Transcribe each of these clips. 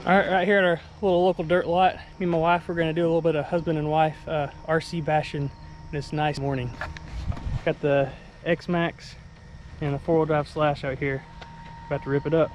Alright, right here at our little local dirt lot, me and my wife, we're going to do a little bit of husband and wife RC bashing this nice morning. Got the X-MAXX and the 4-wheel drive Slash out here. About to rip it up.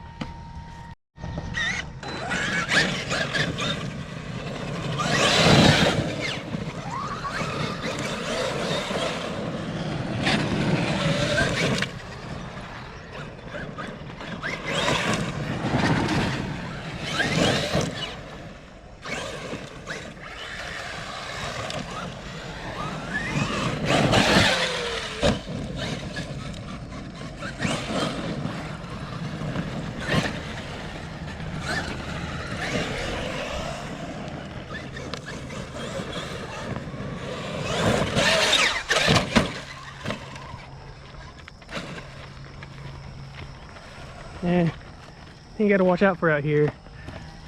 And thing you gotta watch out for out here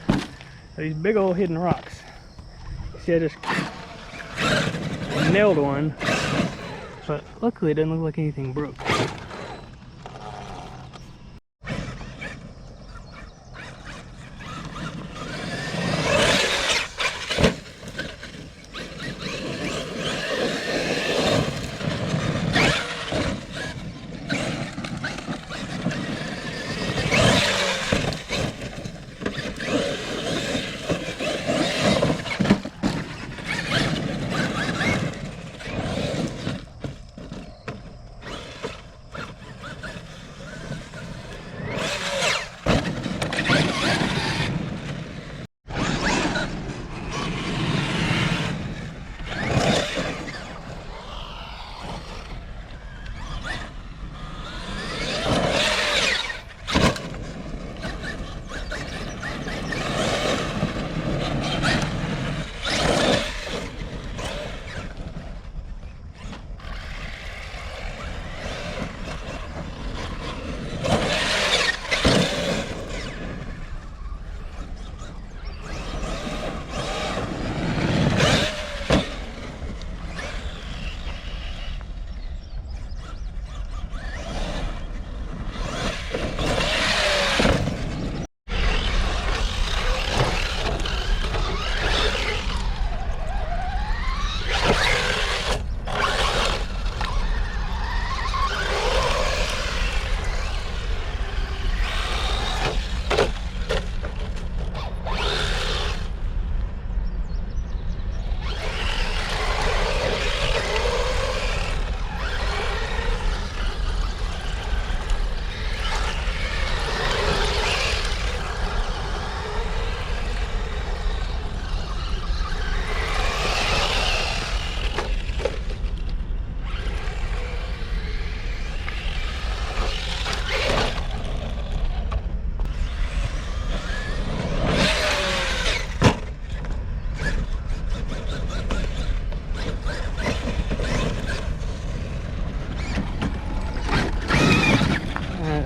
are these big old hidden rocks. See, I just nailed one, but luckily it doesn't look like anything broke.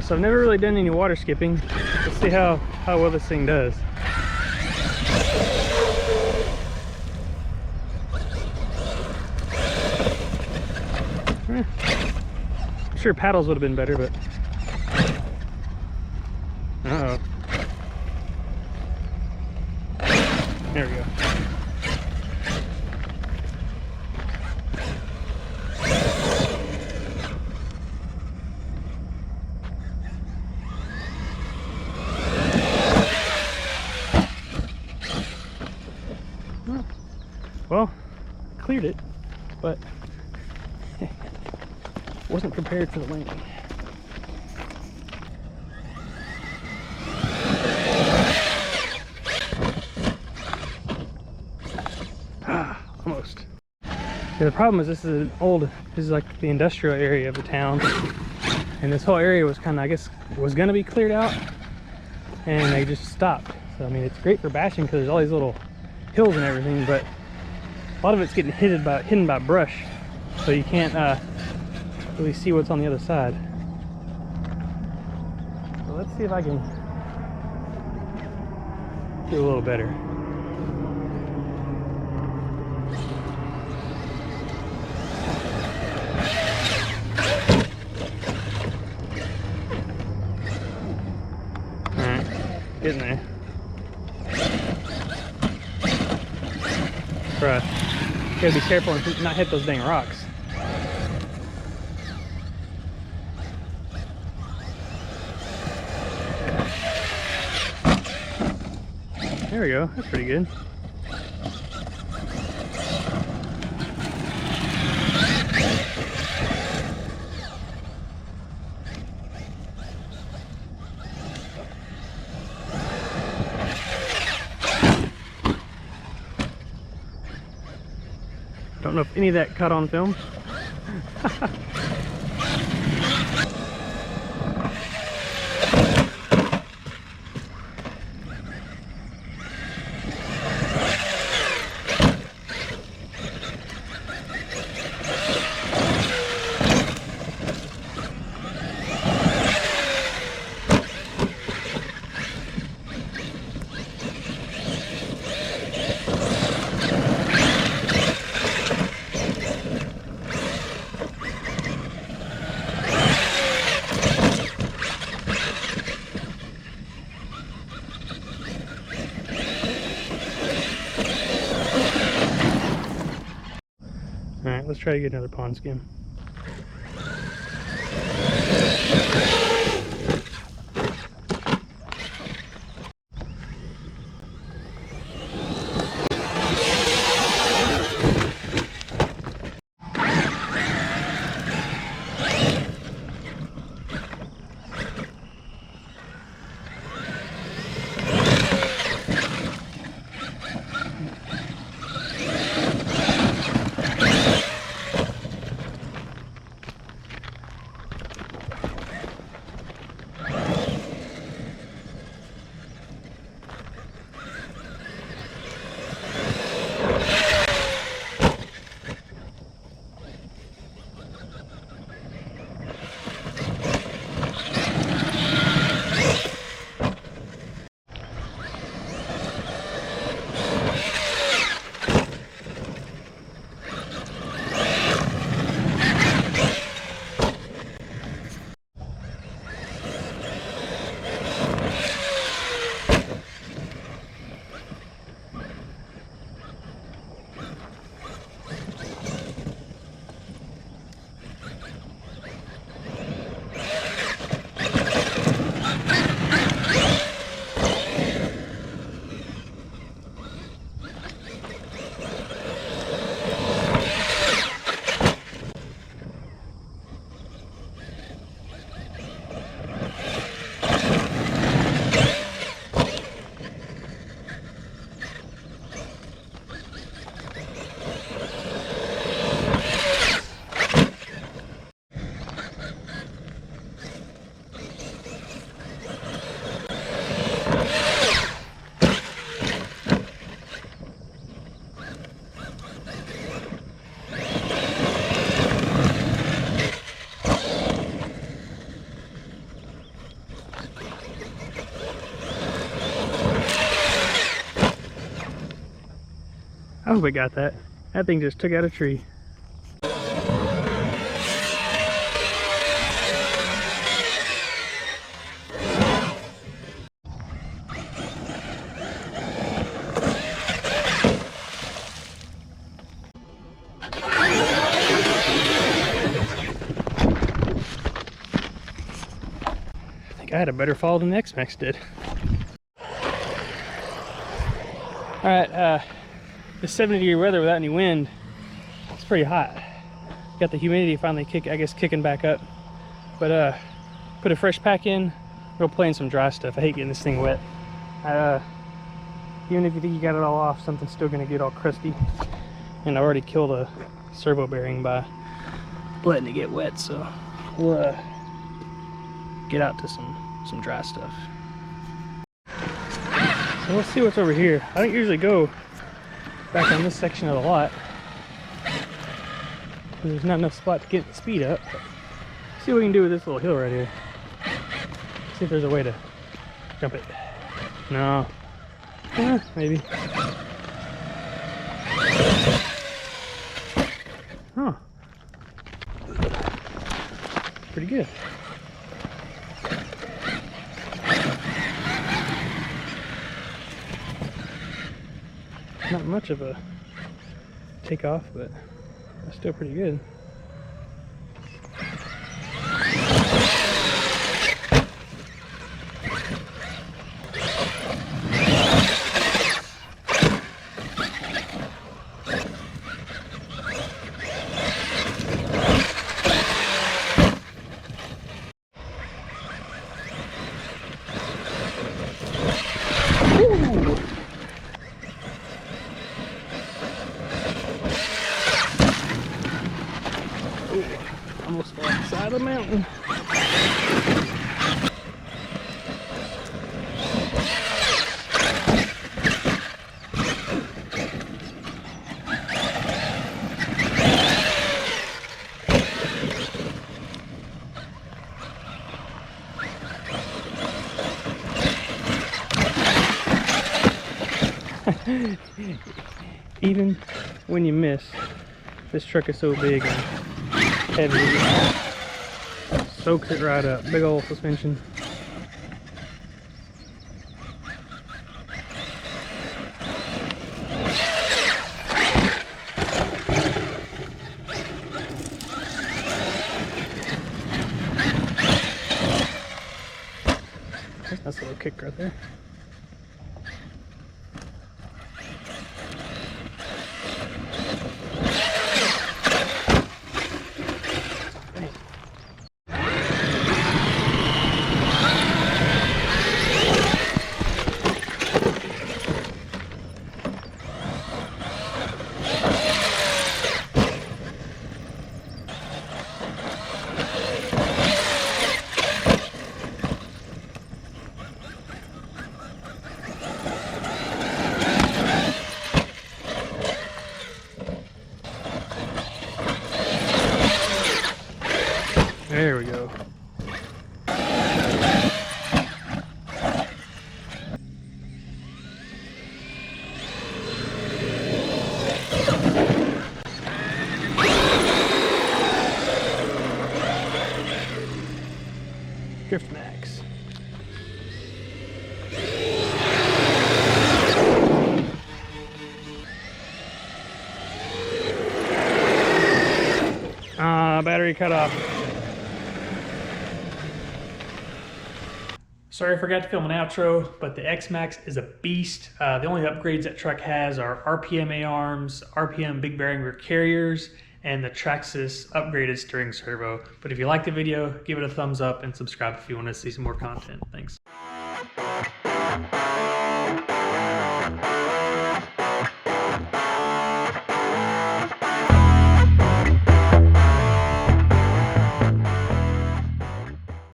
So I've never really done any water skipping. Let's see how well this thing does. I'm sure paddles would have been better, but uh-oh. There we go. Well, cleared it, but wasn't prepared for the landing. Almost. Yeah, the problem is this is like the industrial area of the town, and this whole area was kind of, I guess, was gonna be cleared out, and they just stopped. So I mean, it's great for bashing because there's all these little hills and everything, but a lot of it's getting hidden by brush, so you can't really see what's on the other side. So let's see if I can do a little better. All right, getting there. Bruh. You gotta be careful and not hit those dang rocks. There we go. That's pretty good. Don't know if any of that caught on film. Alright, let's try to get another pond skim. I hope it got that. That thing just took out a tree. I think I had a better fall than the X-MAXX did. Alright, this 70-degree weather without any wind, it's pretty hot. Got the humidity finally kicking back up. But put a fresh pack in, go play in some dry stuff. I hate getting this thing wet. Even if you think you got it all off, something's still gonna get all crusty. And I already killed a servo bearing by letting it get wet, so we'll get out to some dry stuff. So let's see what's over here. I don't usually go back on this section of the lot. There's not enough spot to get the speed up. See what we can do with this little hill right here. See if there's a way to jump it. No. Maybe. Huh. Pretty good. Not much of a take off, but that's still pretty good. Almost fell off the side of the mountain. Even when you miss, this truck is so big and heavy. Soaks it right up. Big old suspension. That's a little kick right there. There we go. X-MAXX. Battery cut off. Sorry I forgot to film an outro, but the X-MAXX is a beast. The only upgrades that truck has are RPM A-arms, RPM big bearing rear carriers, and the Traxxas upgraded steering servo. But if you like the video, give it a thumbs up and subscribe if you want to see some more content. Thanks.